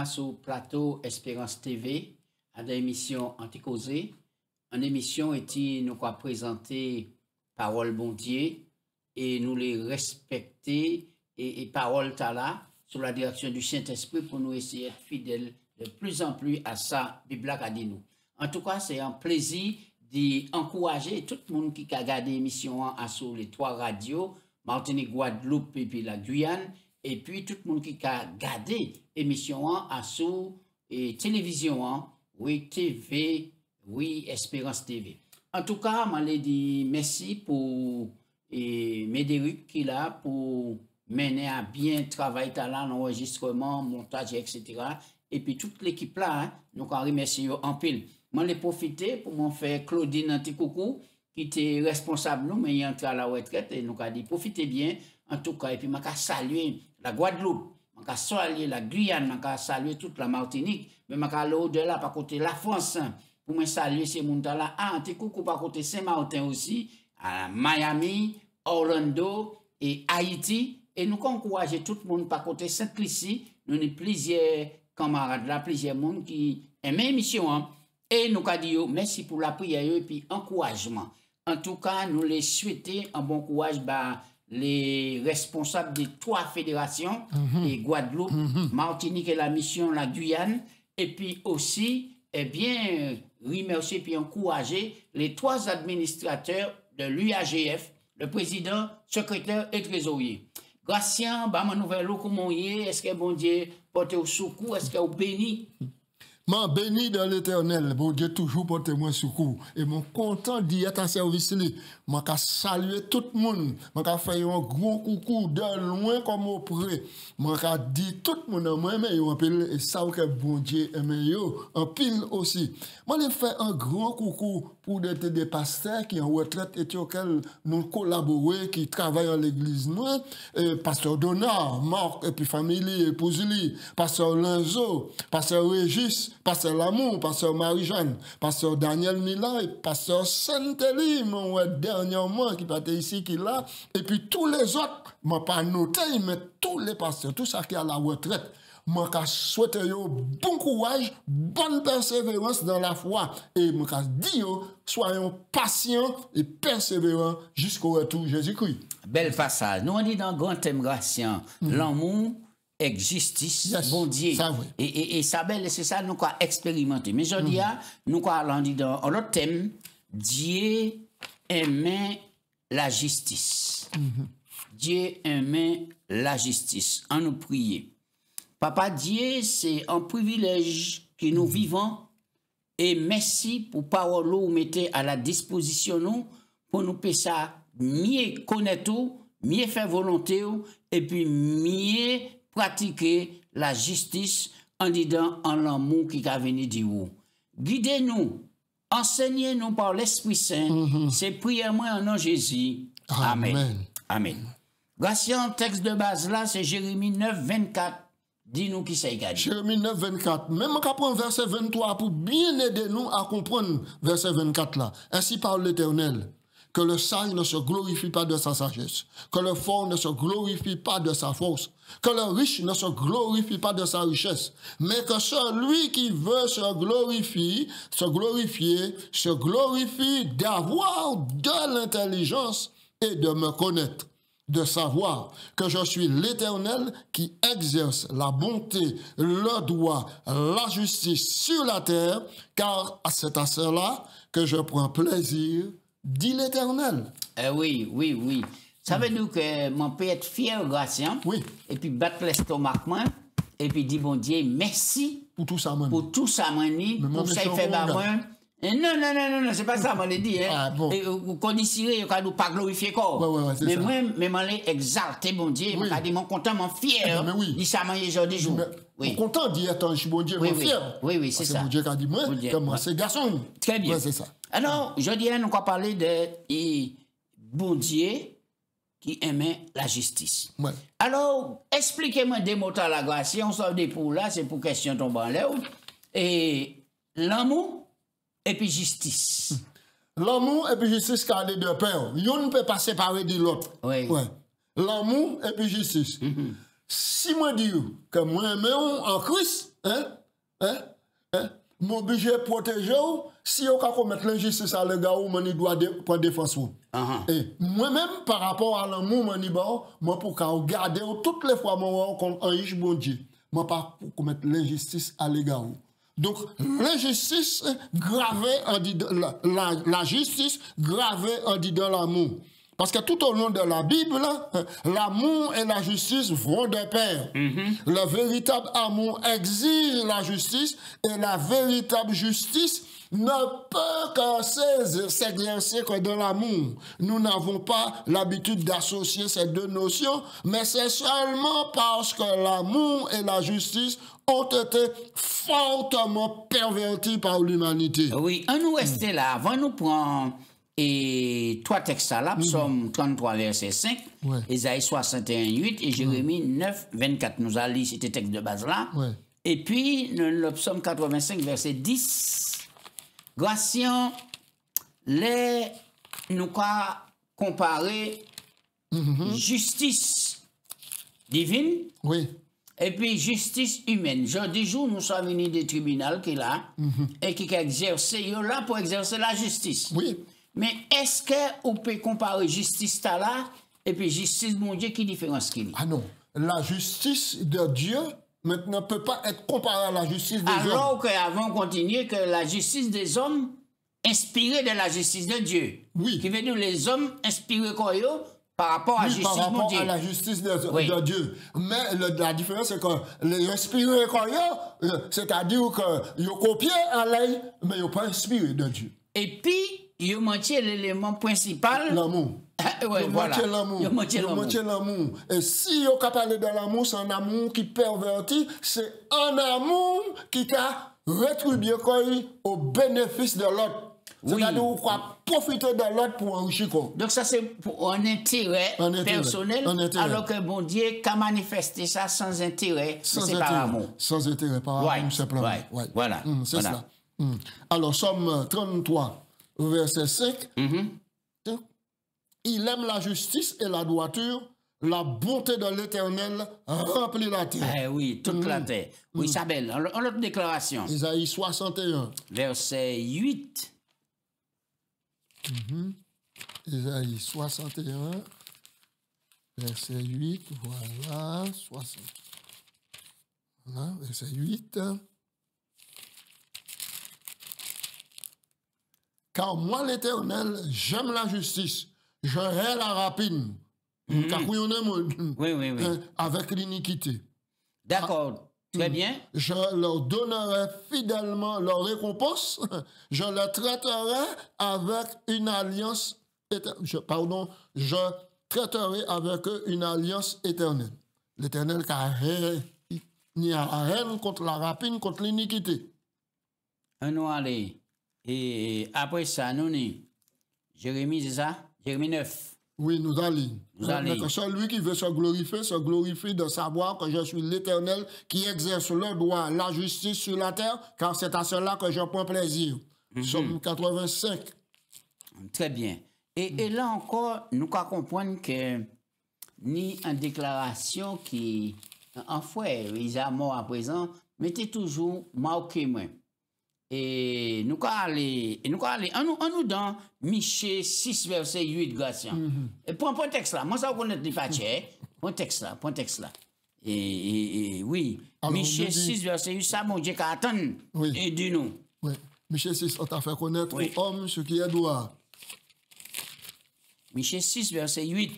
sur plateau Espérance TV, à l'émission Anticausé. Une émission est nous avons présenté Parole Bon Dieu et nous les respecter et Parole Tala sous la direction du Saint-Esprit pour nous essayer d'être fidèles de plus en plus à ça, Bible a dit nous. En tout cas, c'est un plaisir d'encourager tout le monde qui a regardé l'émission sur les 3 radios, Martinique, Guadeloupe et puis la Guyane, et puis tout le monde qui a regardé l'émission sur la télévision, oui, TV, oui, Espérance TV. En tout cas, je vais dire merci pour Médéric qui est là pour mener à bien travail là, l'enregistrement, montage, etc. Et puis toute l'équipe là, nous remercions en pile. Je vais profiter pour m'en faire Claudine Anticoucou, qui était responsable, nous, mais il est entré à la retraite, et nous avons dit profitez bien, en tout cas, et puis je vais saluer la Guadeloupe, je vais saluer la Guyane, je vais saluer toute la Martinique, mais je vais aller au-delà, par côté la France, pour me saluer ces gens-là, Anticoucou, par côté Saint-Martin aussi, à Miami, Orlando et Haïti, et nous encourageons tout le monde par côté Saint-Lucie, nous avons plusieurs camarades là, plusieurs monde qui aiment l'émission, et nous avons dit merci pour la prière et puis encouragement. En tout cas, nous les souhaitons un bon courage les responsables des 3 fédérations, et Guadeloupe, Martinique et la mission, la Guyane, et puis aussi, eh bien, remercier puis encourager les 3 administrateurs de l'UAGF, le président, secrétaire et trésorier. Gratien, ma nouvelle comment est-ce que bon Dieu porte au secours, est-ce que vous béni? M'en béni dans l'Éternel, bon Dieu toujours porte moi secours. Et mon content d'y être en service li. M'en ka saluer tout le monde. M'en ka faire un gros coucou de loin comme au près. M'en ka dit tout le monde en moi mais yo en pile et ça que bon Dieu aime yo en pile aussi. M'en le fait un grand coucou pour des pasteurs qui en retraite et auxquels nous collaborons, qui travaillent dans l'église noire, pasteur Donard, Marc et puis famille épouse li, pasteur Lanzo, pasteur Régis, pasteur Lamour, pasteur Marie-Jeanne, pasteur Daniel Milan et pasteur Saint-Élie, mon dernièrement qui était ici, qui est là, et puis tous les autres, je ne pas noté, mais tous les pasteurs, tout ça qui est à la retraite, je souhaite bon courage, bonne persévérance dans la foi, et je dis soyons patients et persévérants jusqu'au retour de Jésus-Christ. Belle passage. Nous on dit dans le grand thème Gratien, l'amour et justice, bon Dieu. Ça, oui. Et ça, c'est ça nous avons expérimenté. Mais je dis, nous avons dit dans l'autre thème, Dieu aimait la justice. Dieu aimait la justice. En nous prier. Papa Dieu, c'est un privilège que nous vivons. Et merci pour parole que vous mettez à la disposition nous pour nous faire ça mieux connaître, mieux faire volonté et puis mieux pratiquer la justice en disant en l'amour qui a venu de vous. Guidez-nous, enseignez-nous par l'Esprit Saint. C'est prière moi en nom de Jésus. Amen. Amen. Voici un texte de base là, c'est Jérémie 9, 24. Dis-nous qui c'est égal. Jérémie 9, 24. Même on prend verset 23 pour bien aider nous à comprendre verset 24 là. Ainsi parle l'Éternel. Que le sage ne se glorifie pas de sa sagesse, que le fort ne se glorifie pas de sa force, que le riche ne se glorifie pas de sa richesse, mais que celui qui veut se glorifie d'avoir de l'intelligence et de me connaître, de savoir que je suis l'Éternel qui exerce la bonté, le droit, la justice sur la terre, car c'est à cela que je prends plaisir, dit l'Éternel. Oui. Ça veut dire que mon peut être fier, Gratien. Oui. Et puis battre l'estomac, et puis dire, bon Dieu, merci. Pour tout ça, man. Pour tout ça, mani. Pour ça, il fait baron. Non, c'est pas ça, moi, je dis. Ah, bon. Et qu'on ici, il ne nous pas glorifier corps. Ouais, c'est ça. Mais moi, je exalté, bon Dieu. Oui. Je dis, mon content, mon fier. Mais oui. Il s'est marié jour des jours. Oui. Content d'y être, je suis bon Dieu, mon fier. Oui, c'est ça. Bon Dieu qui a dit, moi, comme c'est garçon. Très bien. Ouais, c'est ça. Alors, je dis, nous allons parler de bon Dieu qui aimait la justice. Ouais. Alors, expliquez-moi des mots à la grâce. Si on sort des pour là, c'est pour question tombe en l'air. Et l'amour et puis justice. L'amour et puis justice, car les deux pères. On ne peut pas séparer de l'autre. Oui. Ouais. L'amour et puis justice. si moi dis que moi-même en Christ, mon obligé de protéger, si on peut commettre l'injustice à l'égard, moi, je dois prendre défense. Et moi-même, par rapport à l'amour, moi, pour garder toutes les fois, moi, en riche bon Dieu, moi, pas pour commettre l'injustice à l'égard. Donc, l'injustice gravée, la justice gravée en disant l'amour. Parce que tout au long de la Bible, l'amour et la justice vont de pair. Le véritable amour exige la justice et la véritable justice ne peut que s'exercer que dans l'amour. Nous n'avons pas l'habitude d'associer ces deux notions, mais c'est seulement parce que l'amour et la justice ont été fortement pervertis par l'humanité. Oui, on nous reste là. Avant nous prendre trois textes là, Psaume 33, verset 5, Ésaïe 61, 8 et Jérémie 9, 24. Nous allons lire ces textes de base là. Et puis, le Psaume 85, verset 10. Gratien, nous comparer justice divine et puis justice humaine. Jeudi jour, nous sommes venus des tribunaux qui est là et qui exercent là pour exercer la justice. Mais est-ce qu'on peut comparer justice là et puis justice de mon Dieu, qui différence qu'il y a? Ah non, la justice de Dieu maintenant ne peut pas être comparée à la justice des hommes. Alors qu'avant continuer que la justice des hommes inspirée de la justice de Dieu. Qui veut dire les hommes inspirés comme eux par rapport à la justice de Dieu. À la justice de Dieu. Mais la différence c'est que les inspirés comme eux, c'est-à-dire qu'ils copient à l'œil, mais ils n'ont pas inspiré de Dieu. Et puis, ils ont manqué l'élément principal. L'amour. Voilà. Ils ont manqué l'amour. Et si on peut parler de l'amour, c'est un amour qui pervertit, c'est un amour qui t'a rétribué au bénéfice de l'autre. C'est-à-dire qu'on va profiter de l'autre pour enrichir. Donc ça c'est pour un intérêt personnel, alors que bon Dieu a manifesté ça sans intérêt, par amour. Sans intérêt, par amour simplement. Voilà. C'est ça. Alors, Somme 33, verset 5. Il aime la justice et la droiture, la bonté de l'Éternel remplit la terre. Oui, toute la terre. Oui, Isabelle, en l'autre déclaration. Isaïe 61. Verset 8. Isaïe 61, verset 8, voilà, 60. Voilà, verset 8. Car moi, l'Éternel, j'aime la justice, je hais la rapine. Car oui. Avec l'iniquité. D'accord, très bien. Je leur donnerai fidèlement leur récompense, je les traiterai avec une alliance je traiterai avec eux une alliance éternelle. L'Éternel il y a haine contre la rapine, contre l'iniquité. Nous allons. Et après ça, nous avons Jérémie, c'est ça? Jérémie 9. Oui, nous allons. Celui qui veut se glorifie de savoir que je suis l'Éternel qui exerce le droit, la justice sur la terre, car c'est à cela que je prends plaisir. Psaume 85. Très bien. Et là encore, nous comprenons que ni en déclaration qui, en fait, ils sont morts à présent, mettez toujours marqué moi. Et nous allons nous dans Michée 6, verset 8, Gratien. Et pour un texte là, moi ça vous connaissez pas cher. Point texte là. Et oui, Michée 6, verset 8, ça mon Dieu qui attend. Et dis-nous. Oui, Michée 6, on t'a fait connaître aux hommes ce qui est droit. Michée 6, verset 8.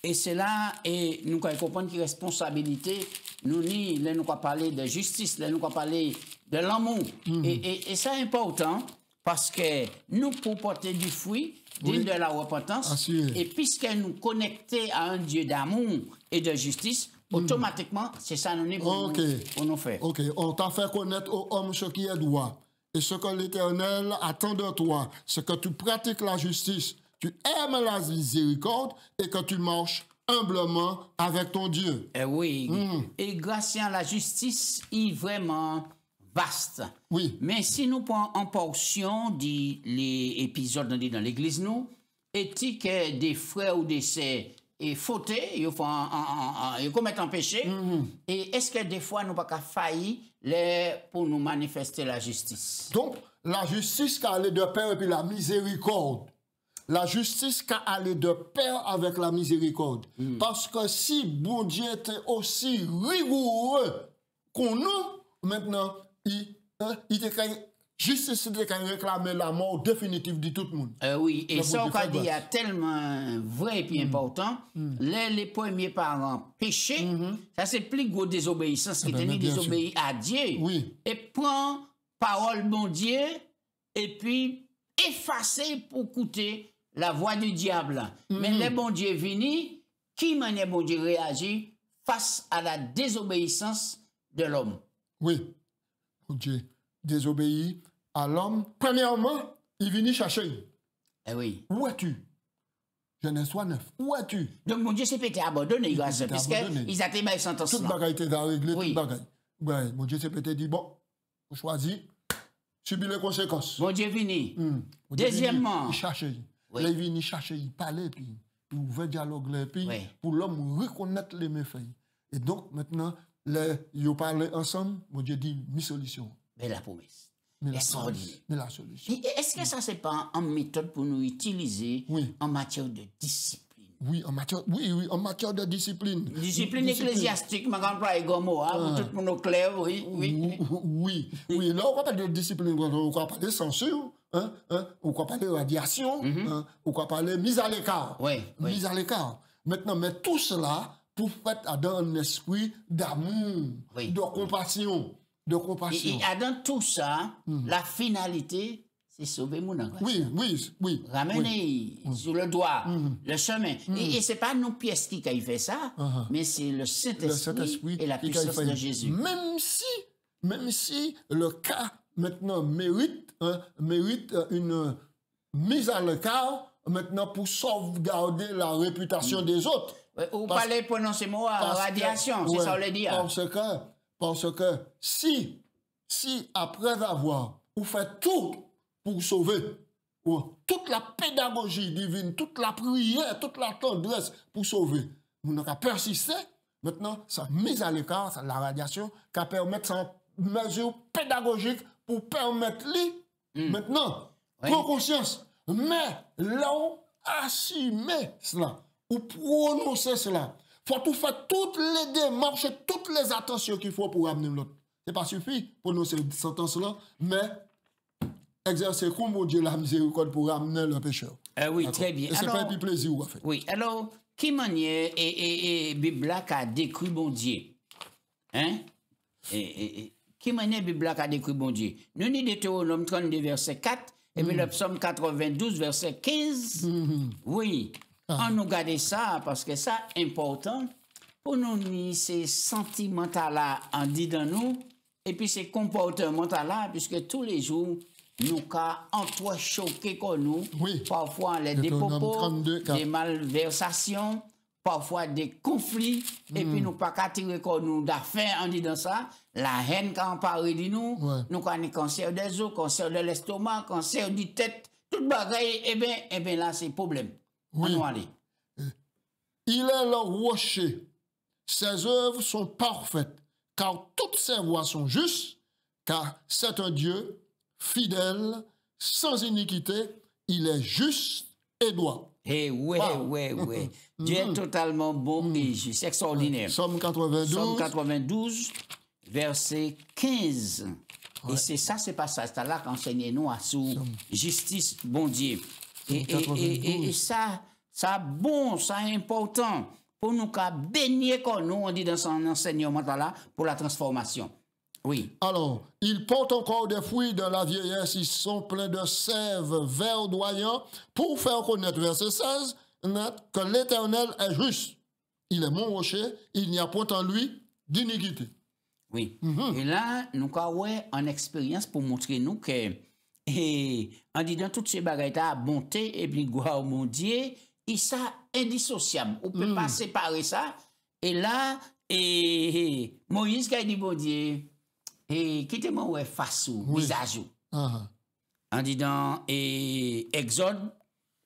Et c'est là, et nous comprenons que responsabilité, nous allons parler de justice, nous allons parler de l'amour. Et c'est important parce que nous, pour porter du fruit, digne de la repentance, et puisque nous connectons à un Dieu d'amour et de justice, automatiquement, c'est ça nous pour nous faire. Ok, on t'a fait connaître aux hommes ce qui est droit. Et ce que l'Éternel attend de toi, c'est que tu pratiques la justice, tu aimes la miséricorde et que tu marches humblement avec ton Dieu. Oui. Et grâce à la justice, il est vraiment vaste. Oui. Mais si nous prenons en portion des épisodes dans l'Église, nous, est-il que des frères ou des sœurs et fauté, ils commettent un péché. Et est-ce que des fois, nous pas faillir pour nous manifester la justice? Donc, la justice qui allait de pair et puis la miséricorde. La justice qui allait de pair avec la miséricorde. Parce que si bon Dieu était aussi rigoureux qu'on nous, maintenant, justice était réclamer la mort définitive de tout le monde. Oui, et ça, on a dit, il y a tellement vrai et puis important. Les premiers parents péchés, ça c'est plus gros désobéissance qui était désobéir à Dieu. Oui. Et prend parole bon Dieu et puis effacer pour coûter la voix du diable. Mais les bon Dieu vini, qui manière bon Dieu réagit face à la désobéissance de l'homme? Oui, bon Dieu désobéit à l'homme. Premièrement, il vient chercher. Eh oui. Où es-tu? Genèse 9. Où es-tu? Donc mon Dieu s'est pété abandonné, parce qu'ils ont été sentence. Toute bagaille était réglée, oui. toute bagaille. Ouais, mon Dieu s'est pété dit, bon, vous choisissez, subir les conséquences. Bon Dieu vini. Deuxièmement. Il cherchait. Oui. Là, il vient chercher, il parlait, puis il ouvrait dialogue, puis oui. pour l'homme reconnaître les méfaits. Et donc, maintenant, ils parlaient ensemble, mon Dieu dit, mi solution. Mais la promesse. Mais la solution. Est-ce que ça, c'est pas une méthode pour nous utiliser en matière de discipline? Oui, en matière de discipline. Discipline ecclésiastique, je vais employer le mot, pour tout le monde clair, oui. Là, on va parler de discipline, on va parler de censure, on va parler de radiation, on va parler de mise à l'écart. Mise à l'écart. Maintenant, mais tout cela pour faire dans un esprit d'amour, de compassion. Et dans tout ça, la finalité, c'est sauver mon enfant. Oui. Ramener sur le doigt le chemin. Et ce n'est pas nos pièces qui fait ça, mais c'est le Saint-Esprit et la puissance de Jésus. Même si le cas maintenant mérite une mise à l'écart maintenant pour sauvegarder la réputation des autres. Ou parler prononcer mot à radiation, c'est ça on le dit. Parce que si après avoir fait tout pour sauver, toute la pédagogie divine, toute la prière, toute la tendresse pour sauver, nous n'avons pas persisté, maintenant, ça mise à l'écart, ça, la radiation, qui permet cette mesure pédagogique pour permettre lui, maintenant, prendre conscience. Mais là, on assumer cela, ou prononcer cela. Il faut tout faire toutes les démarches, toutes les attentions qu'il faut pour amener l'autre. Ce n'est pas suffisant pour prononcer cette sentence-là, mais exercer comme mon Dieu la miséricorde pour amener le pécheur. Oui, très bien. Et ce n'est pas un plaisir, en fait. Oui, alors, qui manière et Bible a décrit bon Dieu? Hein? Qui manière Bible a décrit bon Dieu? Nous sommes Deutéronome 32, verset 4, et puis le psaume 92, verset 15. Oui. On nous garde ça parce que ça est important pour nous ni ces sentiments là en dit dans nous et puis ces comportements là puisque tous les jours nous cas entrechoqués comme nous parfois les dépopos, des malversations, parfois des conflits et puis nous pas qu'à tirer comme nous d'affaires en dit dans ça la haine quand parle de nous nous connaît cancer des os, cancer de l'estomac, cancer du tête toute bagaille et bien là c'est problème. Il est le rocher. Ses œuvres sont parfaites, car toutes ses voies sont justes, car c'est un Dieu fidèle, sans iniquité, il est juste et droit. Oui. Dieu est totalement bon et juste, extraordinaire. Somme 92, verset 15. Et c'est ça, c'est pas ça. C'est là qu'enseigne nous à sous justice, bon Dieu. Et ça bon, ça important pour nous bénir comme nous, on dit dans son enseignement là, pour la transformation. Oui. Alors, ils portent encore des fruits dans la vieillesse, ils sont pleins de sève verdoyant pour faire connaître, verset 16, que l'Éternel est juste. Il est mon rocher, il n'y a point en lui d'iniquité. Oui. Et là, nous avons une expérience pour montrer nous que et en disant toutes ces bagailles à bonté et puis gloire au mon Dieu, et ça indissociable. On peut pas séparer ça. Et là, Moïse qui a dit bon Dieu, et quittez-moi face au visage. En disant Exode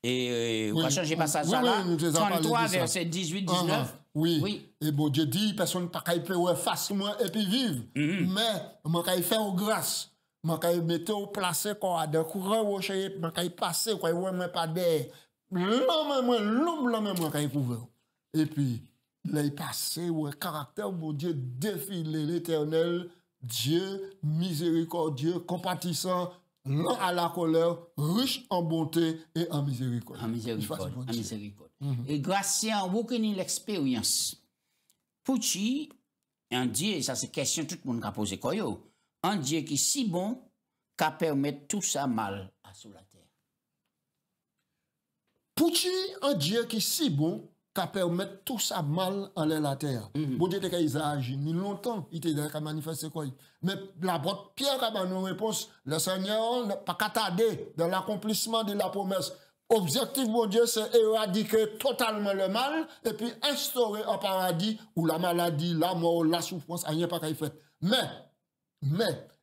Et on va changer passage ça là. 33, verset 18, 19. Oui. Et bon Dieu dit, personne ne peut pas face moi et puis vivre. Mais, moi, quand il fait grâce, moi, quand il mette au placé, quoi, de courant, moi, quand il passe, quoi, moi, pas d'air. L'homme, moi, quand il couvre. Et puis, là, il passe, ouais, caractère, bon Dieu, défilé l'éternel, Dieu miséricordieux, compatissant, lent à la colère, riche en bonté et en miséricorde. En miséricorde. Et grâce à vous qui avez l'expérience, pour qui, un Dieu, ça c'est question tout le monde a posé quoi yo, un Dieu qui est si bon, qu'à permettre tout ça mal à sous la terre. Pour qui, un Dieu qui est si bon, qu'à permettre tout ça mal en la terre. Bon Dieu, il a agi longtemps, il était manifesté quoi. Mais la boîte Pierre a une réponse, le Seigneur n'a pas qu'à tarder dans l'accomplissement de la promesse. Objectif, mon Dieu, c'est éradiquer totalement le mal et puis instaurer un paradis où la maladie, la mort, la souffrance, rien pas qu'à y faire. Mais,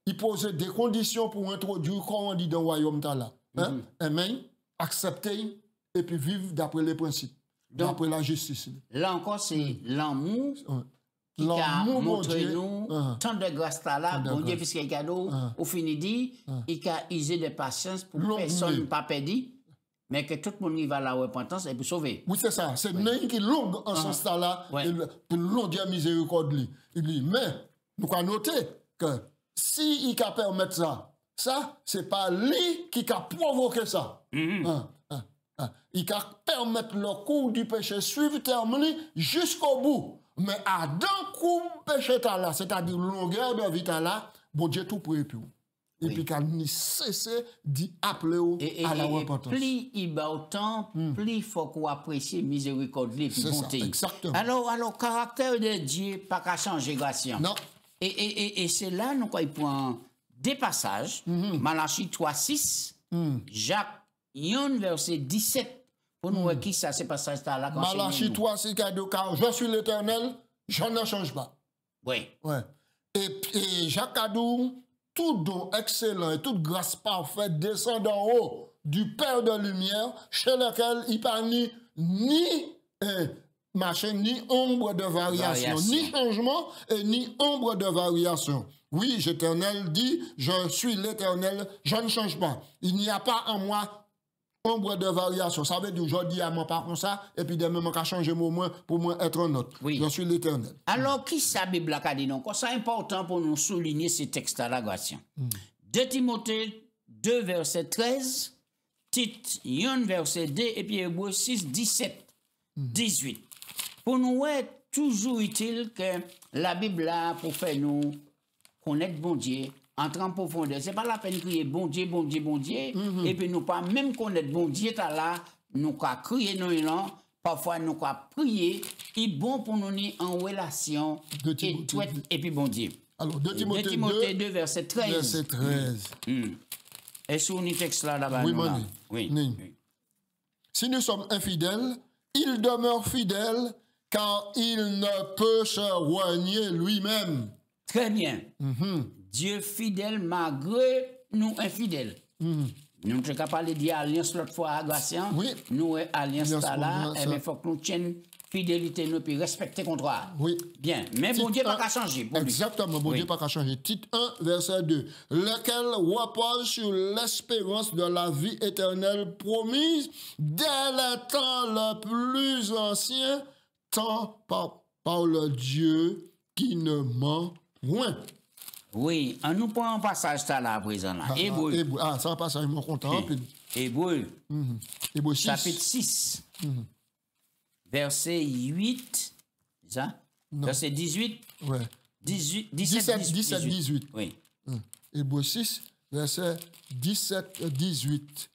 il posait des conditions pour introduire, comme on dit dans le royaume là. Amen, accepter et puis vivre d'après les principes. D'après la justice. Là encore, c'est l'amour qui a montré nous tant de grâce là, bon Dieu, puisqu'il est cadeau, au fini dit, il a usé de patience pour personne ne pas perdu, mais que tout le monde va à la repentance et pour sauver. Oui, c'est ça. C'est une qui est longue en ce sens-là, pour long Dieu miséricorde. Mais, nous avons noté que si il a permettre ça, c'est pas lui qui a provoqué ça. Il peut permettre le cours du péché suivre terminé jusqu'au bout. Mais à d'un coup péché là, c'est-à-dire longueur de vie là, bon Dieu tout prêt pour. Et puis quand il cesse d'y appeler à la repentance. Plus il bat autant, plus il faut qu'on apprécie miséricorde et bonté. Exactement. Alors, caractère de Dieu pas qu'à changer grâce. Non. Et c'est là nous quoi il prend des passages. Malachie 3:6, Jacques 1 verset 17. Pour nous qui ça c'est passage là. Malachie 3:6 car je suis l'Éternel, je ne change pas. Oui. Ouais. Et Jacques a dit tout don excellent et toute grâce parfaite descend d'en haut du Père de lumière, chez lequel il n'y a ni ombre de variation, ni changement et ni ombre de variation. Oui, l'Éternel dit, je suis l'Éternel, je ne change pas. Il n'y a pas en moi ombre de variation. Ça veut dire aujourd'hui, à moi pas comme ça, et puis demain, je vais changer mon moins pour moi être un autre. Oui. Je suis l'Éternel. Alors, qui ça, la Bible a dit non? C'est important pour nous souligner ces textes-là, grâce. 2 Timothée 2, verset 13, Tite 1, verset 2, et puis Hébreux 6, 17, 18. Pour nous, est toujours utile que la Bible a pour faire nous connaître bon Dieu, entrer en profondeur. Ce n'est pas la peine de crier bon Dieu, bon Dieu, bon Dieu, et puis nous pas même connaître bon Dieu, là, nous pas crier non, parfois nous pas prier, il est bon pour nous en relation et puis bon Dieu. Alors, 2 Timothée 2, verset 13. Verset 13. Est-ce qu'on y texte là-bas? Oui. Si nous sommes infidèles, il demeure fidèle car il ne peut se renier lui-même. Très bien. Dieu fidèle malgré nous infidèles. Nous avons parlé d'alliance l'autre fois à Gracien. Oui. Nous, alliance là, il faut que nous tenions fidélité, nous puis respecter le contrat. Oui. Bien. Mais bon Dieu n'a pas changer. Exactement, bon Dieu n'a pas changer. Tite 1, verset 2. Lequel repose sur l'espérance de la vie éternelle promise dès le temps le plus ancien, tant par le Dieu qui ne ment point. Oui, nous prenons un passage ça là à présent. Hébreu. Ça un passage, mon content. Hébreu. Hébreu 6. Chapitre 6. Verset 8. C'est ça? Non. Verset 18. Ouais. 17, 18. Oui. Hébreu 6, verset 17, 18.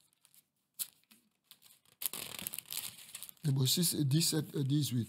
Hébreu 6, 17, 18.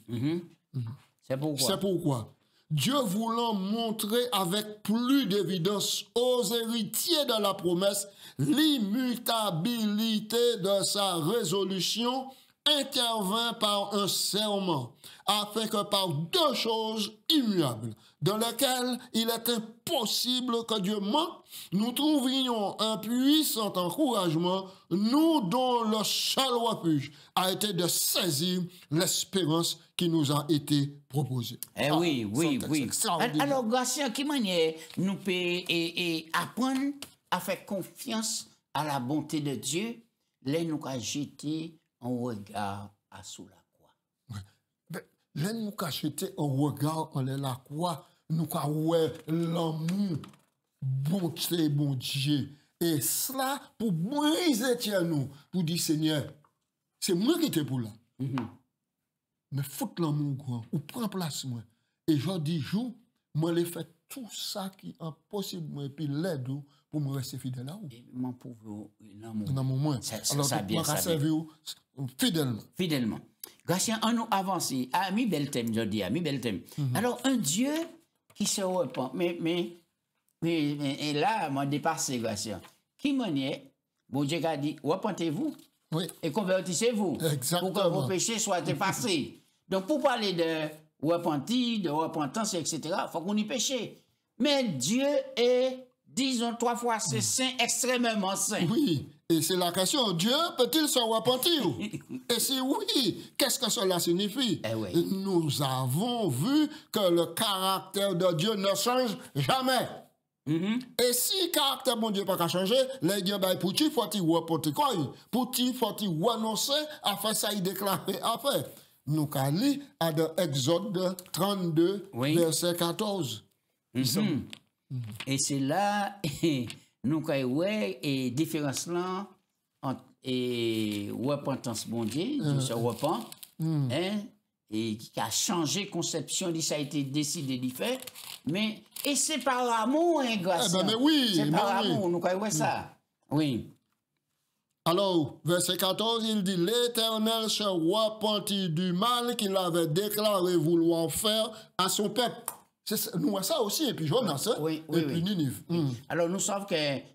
C'est pourquoi? C'est pourquoi Dieu voulant montrer avec plus d'évidence aux héritiers de la promesse l'immutabilité de sa résolution, intervint par un serment, afin que par deux choses immuables, dans lesquels il est impossible que Dieu manque, nous trouvions un puissant encouragement, nous dont le seul refuge a été de saisir l'espérance qui nous a été proposée. Oui. Alors, Garcia, qui manière nous peut apprendre à faire confiance à la bonté de Dieu, là nous a jeté un regard sous la croix. Là nous a jeté un regard en la croix, nous a ouais l'amour, bonté, bon Dieu. Et cela pour briser nous, pour dire Seigneur, c'est moi qui t'ai pour là. Mais fout l'amour grand, ou prends place moi. Et je dis jour, moi les fait tout ça qui est impossible, et puis l'aide pour me rester fidèle à vous. Et mon pauvre l'amour. L'amour, alors ça bien, ça servir fidèlement. Fidèlement. Gatien, on nous avance. Ah, mi bel thème, je dis, mi bel thème. Alors, un Dieu qui se repent, mais et là, m'a dépassé, Gatien. Qui manière, bon Dieu a dit, repentez-vous. Oui. Et convertissez-vous. Exactement. Pour que vos péchés soient effacés. Donc, pour parler de repentir, de repentance, etc., il faut qu'on y péche. Mais Dieu est, disons 3 fois, c'est saint, extrêmement saint. Oui, et c'est la question, Dieu peut-il se repentir? Et si oui, qu'est-ce que cela signifie? Oui. Nous avons vu que le caractère de Dieu ne change jamais. Et si le caractère de mon Dieu n'a pas changé, les gens, pour qui faut-il repentir? Pour qui faut-il renoncer à faire ça, il déclare après? Nous allons lire à Exode 32, verset 14. Et c'est là, nous avons et différence là entre repentance bon Dieu, Dieu se repent, et qui a changé conception, ça a été décidé d'y faire, mais et c'est par amour, grâce. Mais oui, c'est par amour, nous avons ça. Oui. Alors, verset 14, il dit, l'Éternel se repentit du mal qu'il avait déclaré vouloir faire à son peuple. Nous avons ça aussi, et puis Jonas, et puis Ninive. Alors, nous savons que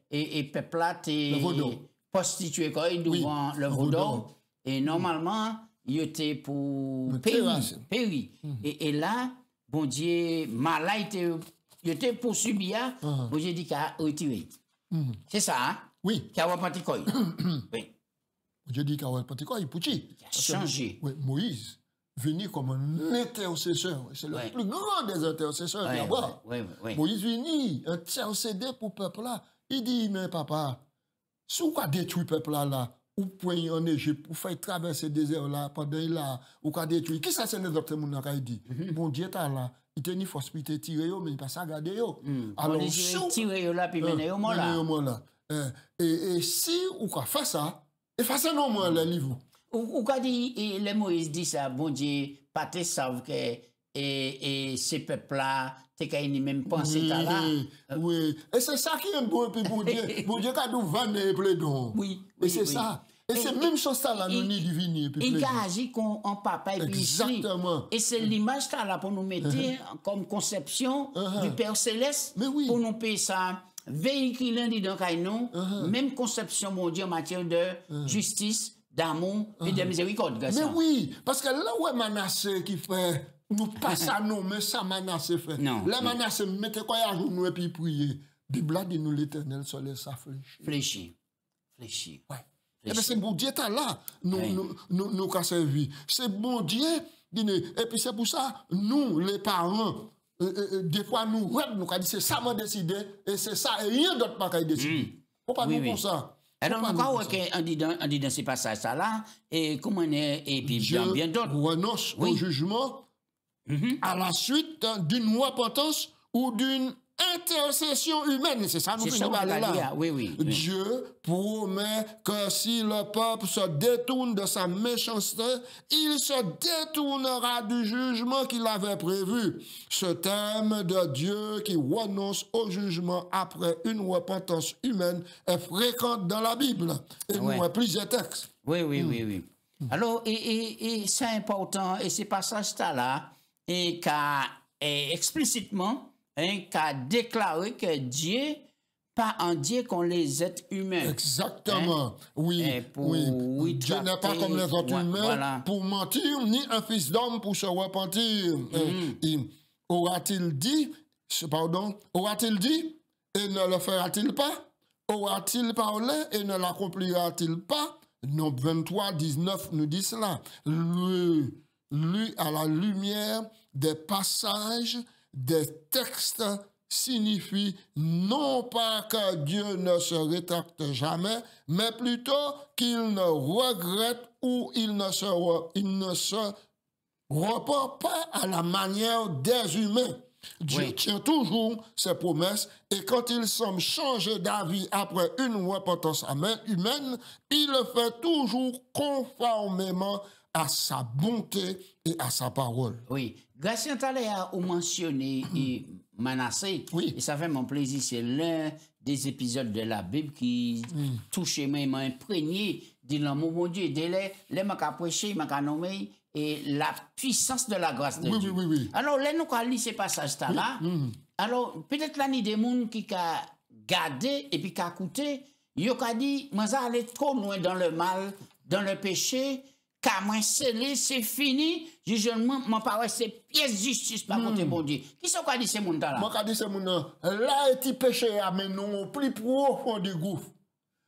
et peuple là, est prostitué devant le vaudor, et normalement, il était pour périr. Et là, bon Dieu, malin, il était pour subir, bon Dieu dit qu'il a retiré. C'est ça, hein? Oui. Qui a repenti quoi? Oui. Dieu dit qu'il a repenti quoi? Il a changé. Oui, Moïse venu comme un intercesseur. C'est le plus grand des intercesseurs qu'il y a. Moïse venu intercéder pour le peuple là. Il dit, mais papa, si vous avez détruit le peuple là, ou pouvez en Égypte, ou faire traverser le désert là, pendant là, ou avez détruit. Qui ça c'est les autres gens qui dit? Bon Dieu est là. Il te ni force pour te tirer, mais il pas ça garder yo. Alors, tirer là, puis mener au là. Et si ou quoi fait ça, effacez non moi le livre. Ou quand dit les Moïse dit ça, bon Dieu, pas te savent que et ces peuples là, t'es qu'à ni même penser là. Oui, et c'est ça qui est bon puis bon Dieu, bon Dieu qu'a nous vendre et plaidon. Oui. Et c'est ça. Et c'est même chose ça là nous ni diviner puis il a agi en papa et puis exactement. Et c'est l'image là pour nous mettre comme conception du Père céleste pour nous payer ça. Véhiculant dit donc nous même conception mon Dieu en matière de justice, d'amour et de miséricorde. Mais oui, parce que là où est Manassé qui fait nous pas ça non mais ça Manassé fait. Là Manassé mettez quoi à nous et puis prier. Bible dit nous l'Éternel sur les ça fléchir. Ouais. Et bien c'est bon Dieu là nous qu'a servi. C'est bon Dieu et puis c'est pour ça nous les parents des fois nous dit c'est ça m'a décidé et c'est ça et rien d'autre pas décidé. Faut pas nous pour ça. Alors, on dit dans ces passages là, et comment et puis bien d'autres. Renonce au jugement à la suite d'une repentance ou d'une intercession humaine. C'est ça nous finissons là. Dieu promet que si le peuple se détourne de sa méchanceté, il se détournera du jugement qu'il avait prévu. Ce thème de Dieu qui renonce au jugement après une repentance humaine est fréquent dans la Bible. Et nous avons plusieurs textes. Oui. Alors, et c'est important, et ces passages-là, et explicitement, qui a déclaré que Dieu, pas un Dieu qu'on les êtres humains. Exactement. Oui. Dieu n'est pas comme les autres humains pour mentir, ni un fils d'homme pour se repentir. aura-t-il dit, aura-t-il dit, et ne le fera-t-il pas? Aura-t-il parlé et ne l'accomplira-t-il pas? Nombre 23, 19 nous dit cela. Lu à la lumière des passages, des textes signifie non pas que Dieu ne se rétracte jamais, mais plutôt qu'il ne regrette ou il ne se repart pas à la manière des humains. Dieu tient toujours ses promesses et quand il semble changer d'avis après une repentance humaine, il le fait toujours conformément à sa bonté et à sa parole. Oui. Gratien Taléa a mentionné Manassé. Oui. Et ça fait mon plaisir. C'est l'un des épisodes de la Bible qui touche m'a imprégné de l'amour mon Dieu. Dès les m'a prêché, m'a nommé et la puissance de la grâce de Dieu. Oui. Alors, là, nous avons lu ces passages-là. Alors, peut-être là, il y a des gens qui ont gardé et puis qui ont écouté. Ils ont dit, moi, ça allait trop loin dans le mal, dans le péché. Car moi, c'est fini. Je m'en parle, c'est pièce de justice par contre, bon Dieu. Qui sont dit ces gens-là? Moi, dit ces gens-là, là, est-il péché à nous au plus profond du gouffre.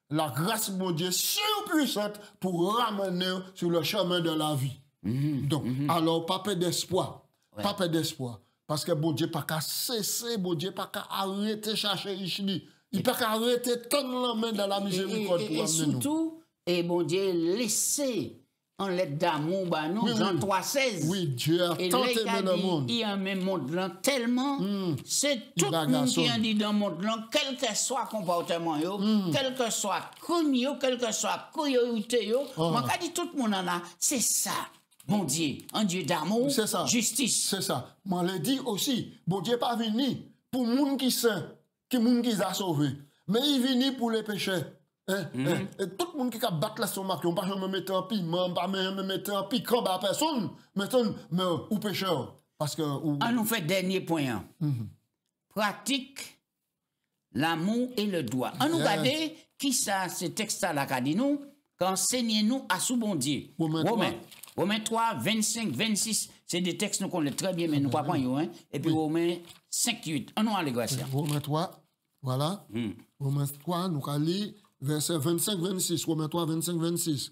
La grâce de Dieu surpuissante pour ramener sur le chemin de la vie. Donc, alors, pas peu d'espoir. Ouais. Pas peu d'espoir. Parce que bon Dieu pas qu'à cesser, bon Dieu pas qu'à arrêter chercher Ishni. Il pas qu'à arrêter tant la main dans la miséricorde pour amener nous. Et surtout, et bon Dieu laisser en lettre d'amour, bah non, Jean 3,16. Oui, Dieu a tant aimé le monde. Il a aimé le monde là tellement. C'est tout le monde qui a dit dans le monde là, quel que soit le comportement, quel que soit le crime, quel que soit la cruauté, moi, quand dit tout le monde là, c'est ça. Bon Dieu, un Dieu d'amour, justice. C'est ça. Moi, je dit aussi, bon Dieu pas venu pour les gens qui sont, qui a sauvé, mais il venu pour les pécheurs. Et tout le monde qui a battu la stomac, on ne peut pas me mettre en piment, pas me mettre en piquant à personne, mais ou pécheur. Parce que. On nous fait dernier point. Pratique l'amour et le droit. On nous regarde qui ça, ce texte-là qu'a dit nous, qu'enseignez-nous à sous bon Dieu. Romains 3, 25, 26, c'est des textes nous connaissons très bien, mais nous ne croyons pas. Et puis Romains 5, 8. On nous a les grâces. Romains 3, voilà. Romains 3, nous allons lire verset 25, 26. Romains 3, 25, 26.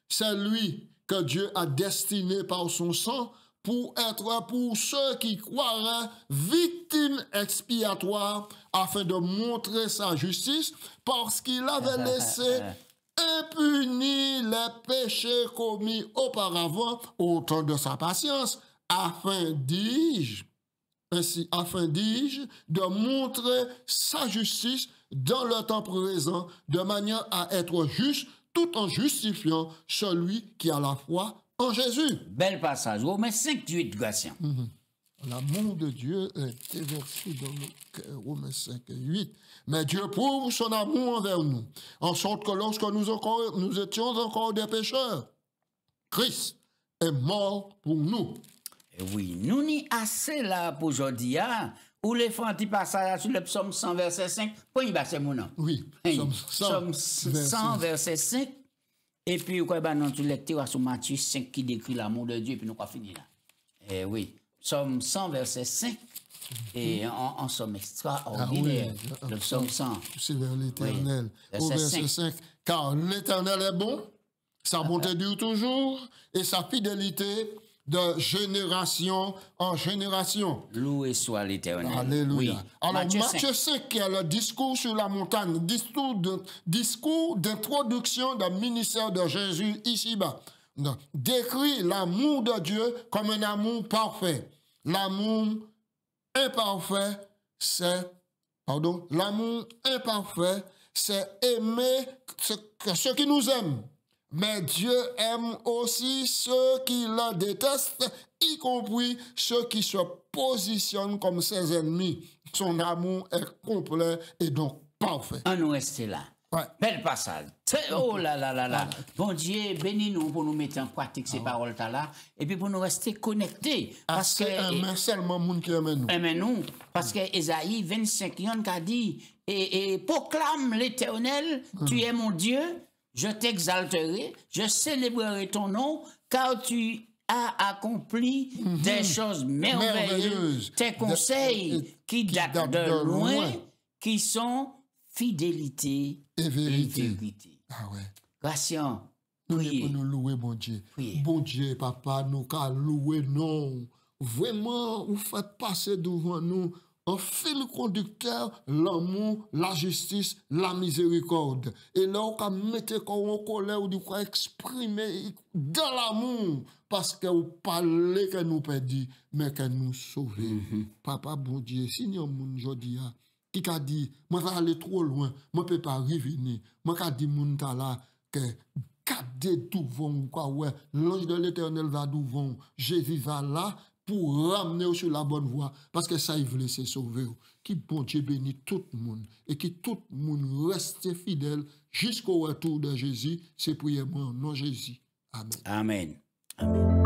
C'est lui que Dieu a destiné par son sang pour être pour ceux qui croiraient victime expiatoire afin de montrer sa justice parce qu'il avait laissé impunis les péchés commis auparavant au temps de sa patience, afin, dis-je, de montrer sa justice dans le temps présent, de manière à être juste, tout en justifiant celui qui a la foi en Jésus. Bel passage. Romains 5, 8, Gratien. L'amour de Dieu est déversé dans nos cœurs, Romains 5 et 8. Mais Dieu prouve son amour envers nous, en sorte que lorsque nous étions encore des pécheurs, Christ est mort pour nous. Et oui, nous n'y assez là pour aujourd'hui, où les fonds anti-passage sur le psaume 100, verset 5, pour y passer mon nom. Oui, psaume 100, verset 5. Et puis, quoi, ben, nous lectons sur Matthieu 5 qui décrit l'amour de Dieu, et puis nous, quoi, fini là. Et oui, psaume 100, verset 5. Et en somme extraordinaire, le psaume 100. C'est vers l'Éternel. Oui, au verset 5. Car l'Éternel est bon, sa bonté dure toujours, et sa fidélité de génération en génération. Loué soit l'Éternel. Alléluia. Oui. Alors, Matthieu 5, qui est le discours sur la montagne, discours d'introduction du ministère de Jésus ici-bas, décrit l'amour de Dieu comme un amour parfait. L'amour imparfait, l'amour imparfait, c'est aimer ceux qui nous aiment. Mais Dieu aime aussi ceux qui le détestent, y compris ceux qui se positionnent comme ses ennemis. Son amour est complet et donc parfait. On nous reste là. Ouais. Bel passage. Oh là là là là. Bon Dieu, bénis-nous pour nous mettre en pratique ces paroles-là et puis pour nous rester connectés. Parce que seulement monde qui aime nous. Aime nous. Parce que Ésaïe 25, il a dit et proclame l'Éternel, tu es mon Dieu, je t'exalterai, je célébrerai ton nom, car tu a accompli des choses merveilleuses, tes conseils qui datent de loin, qui sont fidélité et vérité. Ah ouais. Gratien, Priez. Nous louer, bon Dieu. Priez. Bon Dieu, papa, nous qu'à louer, non. Vraiment, vous faites passer devant nous un fil conducteur, l'amour, la justice, la miséricorde. Et là, on peut mettre en colère, ou quoi exprimer dans l'amour, parce que vous parlez que nous perdons, mais que nous sauvons. Papa, bon Dieu, si nous avons aujourd'hui, qui a dit, moi, je vais aller trop loin, moi, je ne peux pas revenir. Moi, je dit, mon là, que gardez devant, quoi, ouais, l'ange de l'Éternel va devant, Jésus va là, pour ramener sur la bonne voie, parce que ça, il voulait se sauver. Qui bon Dieu bénit tout le monde, et que tout le monde reste fidèle jusqu'au retour de Jésus. C'est prier moi, non Jésus. Amen. Amen. Amen.